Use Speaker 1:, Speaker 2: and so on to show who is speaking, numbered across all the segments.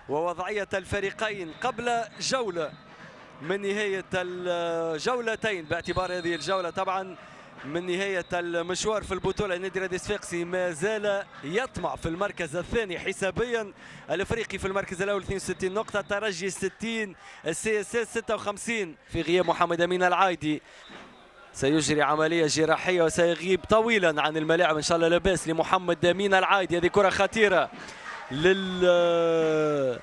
Speaker 1: ووضعية الفريقين قبل جولة من نهاية الجولتين، باعتبار هذه الجولة طبعا من نهاية المشوار في البطولة. النادي الرياضي الصفاقسي ما زال يطمع في المركز الثاني حسابيا، الافريقي في المركز الاول 62 نقطة، الترجي 60، السي اس اس 56. في غياب محمد امين العايدي سيجري عملية جراحية وسيغيب طويلا عن الملاعب، ان شاء الله لاباس لمحمد امين العايدي. هذه كرة خطيرة لل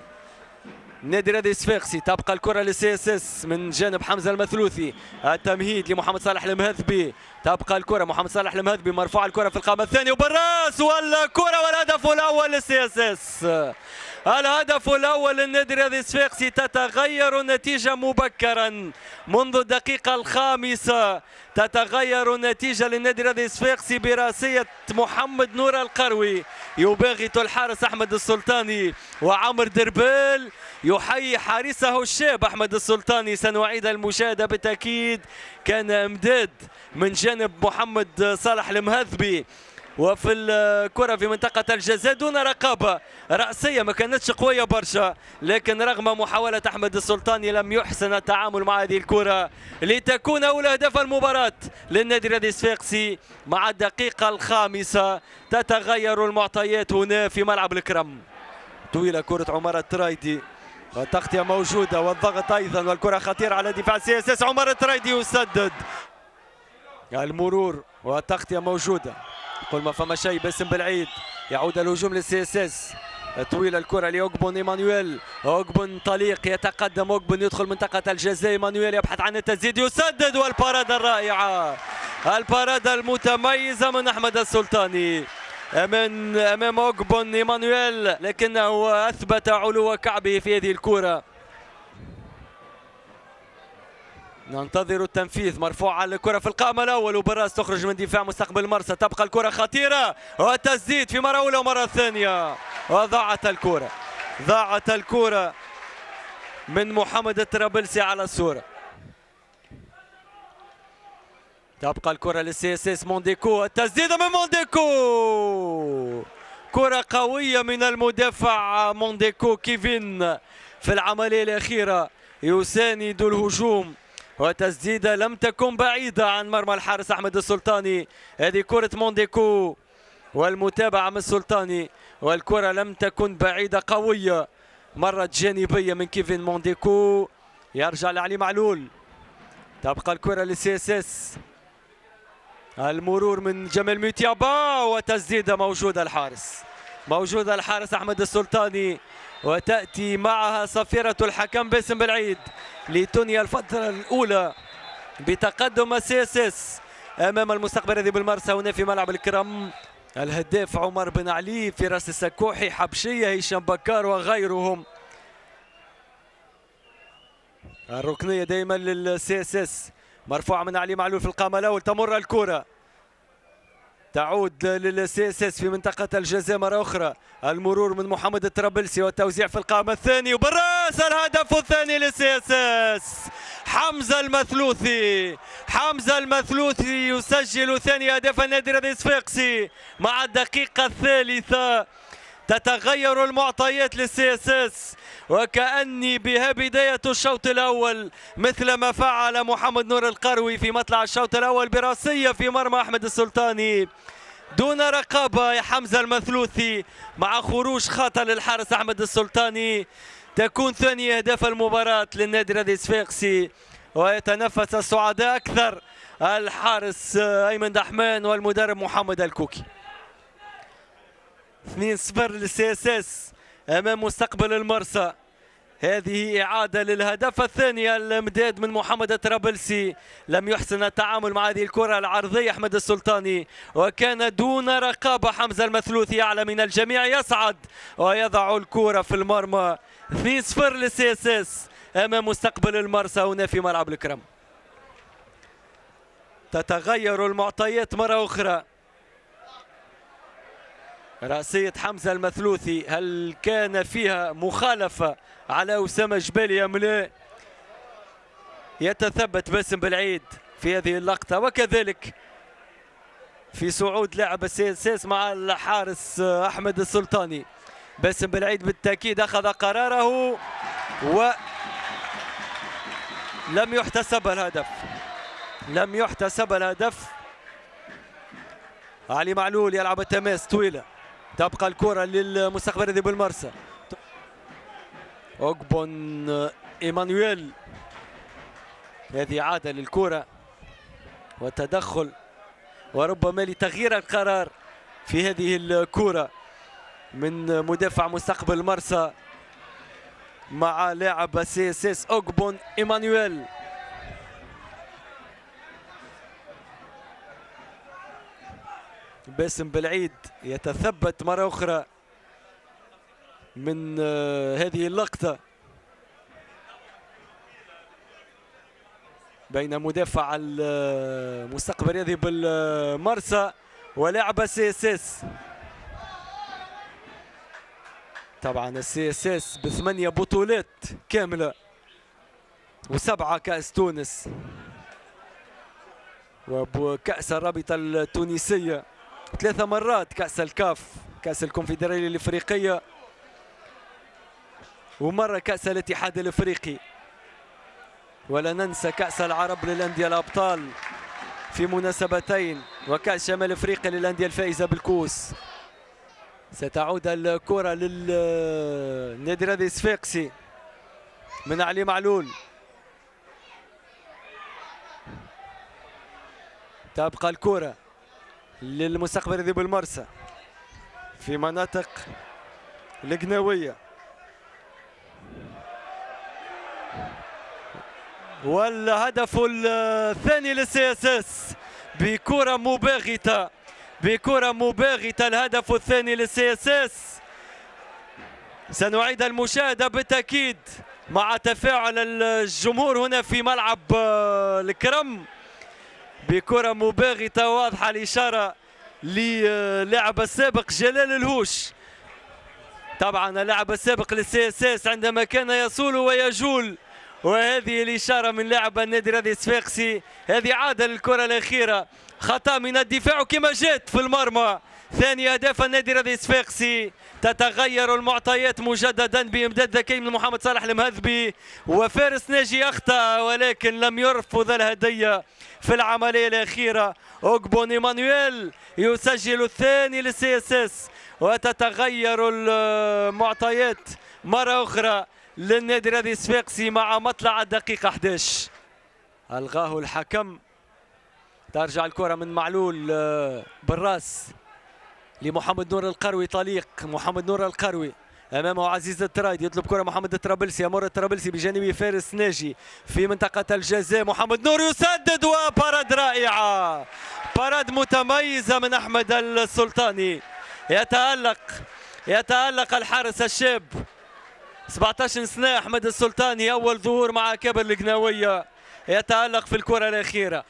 Speaker 1: النادي الرياضي الصفاقسي. تبقى الكرة للسي اس اس من جانب حمزة المثلوثي، التمهيد لمحمد صالح المهذبي. تبقى الكرة محمد صالح المهذبي، مرفوعة الكرة في القامة الثانية وبالراس، والكرة والهدف الأول للسي اس اس. الهدف الأول للنادي الرياضي الصفاقسي. تتغير النتيجة مبكرا منذ الدقيقة الخامسة، تتغير النتيجة للنادي الرياضي الصفاقسي براسية محمد نور القروي، يباغت الحارس أحمد السلطاني وعمر دربال يحيي حارسه الشاب أحمد السلطاني. سنعيد المشاهدة بالتأكيد، كان امداد من جانب محمد صالح المهذبي، وفي الكرة في منطقة الجزاء دون رقابة رأسية، ما كانتش قوية برشا، لكن رغم محاولة أحمد السلطاني لم يحسن التعامل مع هذه الكرة لتكون أول أهداف المباراة للنادي الرياضي الصفاقسي. مع الدقيقة الخامسة تتغير المعطيات هنا في ملعب الكرم. طويلة كرة عمر الترايدي، والتغطية موجودة والضغط أيضا، والكرة خطيرة على دفاع سي اس اس. عمر الترايدي يسدد، المرور والتغطية موجودة، قل ما فما شيء. باسم بالعيد يعود الهجوم للسي اس اس، طويله الكره لاوغبون ايمانويل، اوغبون طليق يتقدم، اوغبون يدخل منطقه الجزاء، ايمانويل يبحث عن التسديد، يسدد، والبارادة الرائعه، البارادة المتميزه من احمد السلطاني امام اوغبون ايمانويل، لكنه اثبت علو كعبه في هذه الكره. ننتظر التنفيذ، مرفوعة الكرة في القائمة الأول وبالراس تخرج من دفاع مستقبل مرسى. تبقى الكرة خطيرة والتسديد في مرة أولى ومرة ثانية، وضاعت الكرة، ضاعت الكرة من محمد الطرابلسي على الصورة. تبقى الكرة للسي اس اس، مونديكو، التسديد من مونديكو، كرة قوية من المدافع مونديكو كيفين في العملية الأخيرة يساند الهجوم، وتسديدة لم تكن بعيدة عن مرمى الحارس أحمد السلطاني. هذه كرة مونديكو والمتابعة من السلطاني، والكرة لم تكن بعيدة، قوية، مرت جانبية من كيفين مونديكو، يرجع لعلي معلول. تبقى الكرة للسي اس اس، المرور من جمال ميتيابا، وتسديدة موجودة الحارس، موجودة الحارس أحمد السلطاني، وتأتي معها صفيرة الحكم باسم بالعيد لتنهي الفترة الأولى بتقدم السي اس اس أمام المستقبل الذي بالمرسى هنا في ملعب الكرم. الهداف عمر بن علي، فراس السكوحي، حبشية، هشام بكار وغيرهم. الركنية دائما للسي اس اس، مرفوعة من علي معلول في القامة الأول، تمر الكرة، تعود للسي اس اس في منطقة الجزاء مرة أخرى، المرور من محمد الطرابلسي والتوزيع في القائمة الثانية وبالراس، الهدف الثاني للسي اس اس. حمزة المثلوثي، حمزة المثلوثي يسجل ثاني أهداف النادي الرياضي الصفاقسي مع الدقيقة الثالثة. تتغير المعطيات للسي اس اس، وكأني بها بداية الشوط الأول مثل ما فعل محمد نور القروي في مطلع الشوط الأول براسية في مرمى أحمد السلطاني دون رقابة. يا حمزة المثلوثي مع خروج خطأ للحارس أحمد السلطاني تكون ثاني أهداف المباراة للنادي الرياضي الصفاقسي، ويتنفس السعداء أكثر الحارس أيمن دحمان والمدرب محمد الكوكي. 2-0 للسي اس اس امام مستقبل المرسى. هذه اعاده للهدف الثاني، الامداد من محمد الطرابلسي، لم يحسن التعامل مع هذه الكره العرضيه احمد السلطاني، وكان دون رقابه. حمزه المثلوثي اعلى من الجميع، يصعد ويضع الكره في المرمى. 2-0 للسي اس اس امام مستقبل المرسى هنا في ملعب الكرم. تتغير المعطيات مره اخرى. رأسية حمزة المثلوثي، هل كان فيها مخالفة على أسامة جبالي أم لا؟ يتثبت باسم بالعيد في هذه اللقطة، وكذلك في صعود لاعب السي اس اس مع الحارس أحمد السلطاني. باسم بالعيد بالتأكيد أخذ قراره ولم يحتسب الهدف. لم يحتسب الهدف. علي معلول يلعب التماس طويلة، تبقى الكرة للمستقبل ذي بالمرسى. أوغبون إيمانويل، هذه عادة للكرة وتدخل وربما لتغيير القرار في هذه الكرة من مدافع مستقبل مرسى مع لاعب سي اس اس أوغبون إيمانويل. باسم بالعيد يتثبت مرة أخرى من هذه اللقطة بين مدافع المستقبل الرياضي بالمرسى ولاعب سي اس اس. طبعا السي اس اس ب8 بطولات كاملة و7 كأس تونس وكأس الرابطة التونسية 3 مرات كأس الكاف، كأس الكونفدرالية الإفريقية، ومرة كأس الاتحاد الإفريقي، ولا ننسى كأس العرب للأندية الأبطال في مناسبتين، وكأس شمال أفريقيا للأندية الفائزة بالكؤوس. ستعود الكرة للنادي الرياضي الصفاقسي من علي معلول. تبقى الكرة للمستقبل الرياضي بالمرسى في مناطق القناوية، والهدف الثاني للسي اس اس بكرة مباغتة، بكرة مباغتة الهدف الثاني للسي اس اس. سنعيد المشاهدة بالتأكيد مع تفاعل الجمهور هنا في ملعب الكرم. بكرة مباغتة واضحة الإشارة للاعب السابق جلال الهوش. طبعا اللاعب السابق للسي اس اس عندما كان يصول ويجول، وهذه الإشارة من لاعب النادي الرياضي الصفاقسي. هذه عادة للكرة الأخيرة، خطأ من الدفاع كما جات في المرمى. ثاني أهداف النادي الرياضي الصفاقسي. تتغير المعطيات مجددا بإمداد ذكي من محمد صالح المهذبي، وفارس ناجي أخطأ ولكن لم يرفض الهدية في العملية الأخيرة. أوغبون إيمانويل يسجل الثاني للسي اس اس، وتتغير المعطيات مرة أخرى للنادي الرياضي الصفاقسي مع مطلع الدقيقة 11. ألغاه الحكم. ترجع الكرة من معلول بالراس لمحمد نور القروي. طليق محمد نور القروي، امامه عزيز الترايد، يطلب كرة محمد الطرابلسي، يمر الطرابلسي بجانبه فارس ناجي في منطقة الجزاء. محمد نور يسدد، وباراد رائعة، باراد متميزة من أحمد السلطاني. يتألق الحارس الشاب 17 سنة أحمد السلطاني، أول ظهور مع كبر القناوية. يتألق في الكرة الأخيرة،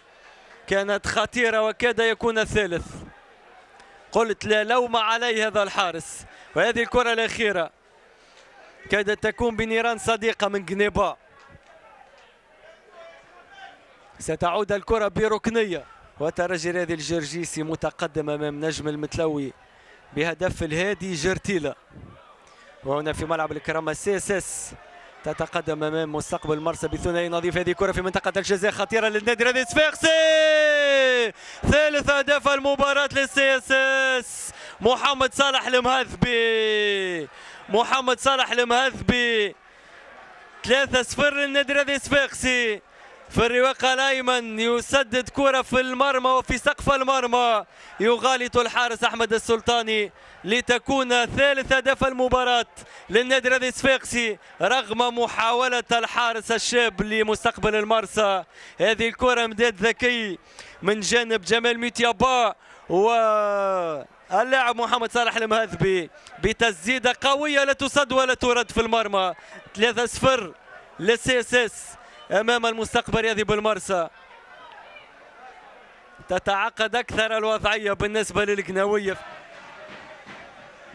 Speaker 1: كانت خطيرة وكاد يكون الثالث. قلت لا لوم عليه هذا الحارس. وهذه الكرة الأخيرة كادت تكون بنيران صديقة من قنيبة. ستعود الكرة بركنية، وترجي الرياضي الجرجيسي متقدم أمام نجم المتلوي بهدف الهادي جرتيلا. وهنا في ملعب الكرامة سي اس اس تتقدم امام مستقبل مرسى بثنائي نظيف. هذه كرة في منطقة الجزاء خطيرة للنادي الرياضي الصفاقسي. ثالث اهداف المباراة للسي اس اس. محمد صالح المهذبي، محمد صالح المهذبي. 3-0 للنادي الرياضي الصفاقسي. في الرواق الايمن يسدد كرة في المرمى وفي سقف المرمى، يغالط الحارس احمد السلطاني لتكون ثالث هدف المباراة للنادي الرياضي الصفاقسي رغم محاولة الحارس الشاب لمستقبل المرسى. هذه الكرة امداد ذكي من جانب جمال ميتيابا واللاعب محمد صالح المهذبي بتسديدة قوية لا تصد ولا ترد في المرمى. 3-0 للسي اس اس امام المستقبل الرياضي بالمرسى. تتعقد اكثر الوضعيه بالنسبه للقناويه.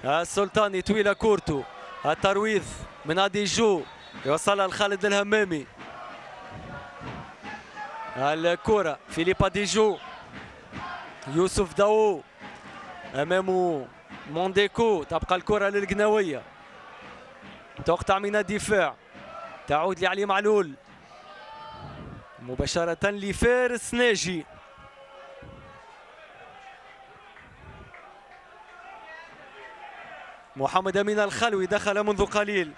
Speaker 1: السلطاني طويله كورتو، الترويض من اديجو يوصلها لخالد الهمامي. الكره فيليب اديجو، يوسف داو امامه مونديكو، تبقى الكرة للقناوية، تقطع من الدفاع، تعود لعلي معلول مباشرة لفارس ناجي. محمد أمين الخلوي دخل منذ قليل.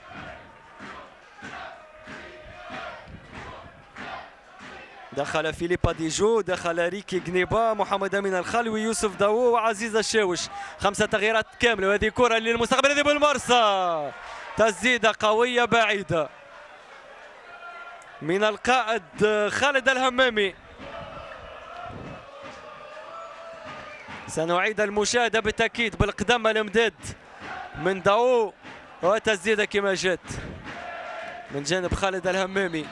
Speaker 1: دخل فيليبا ديجو، دخل ريكي جنيبا، محمد أمين الخلوي، يوسف داوو وعزيز الشاوش. 5 تغييرات كاملة، وهذه كرة للمستقبل. هذه بالمرسى، تسديدة قوية بعيدة من القائد خالد الهمامي. سنعيد المشاهدة بالتأكيد بالقدم الامداد من داوو، وتسديدة كما جات من جانب خالد الهمامي.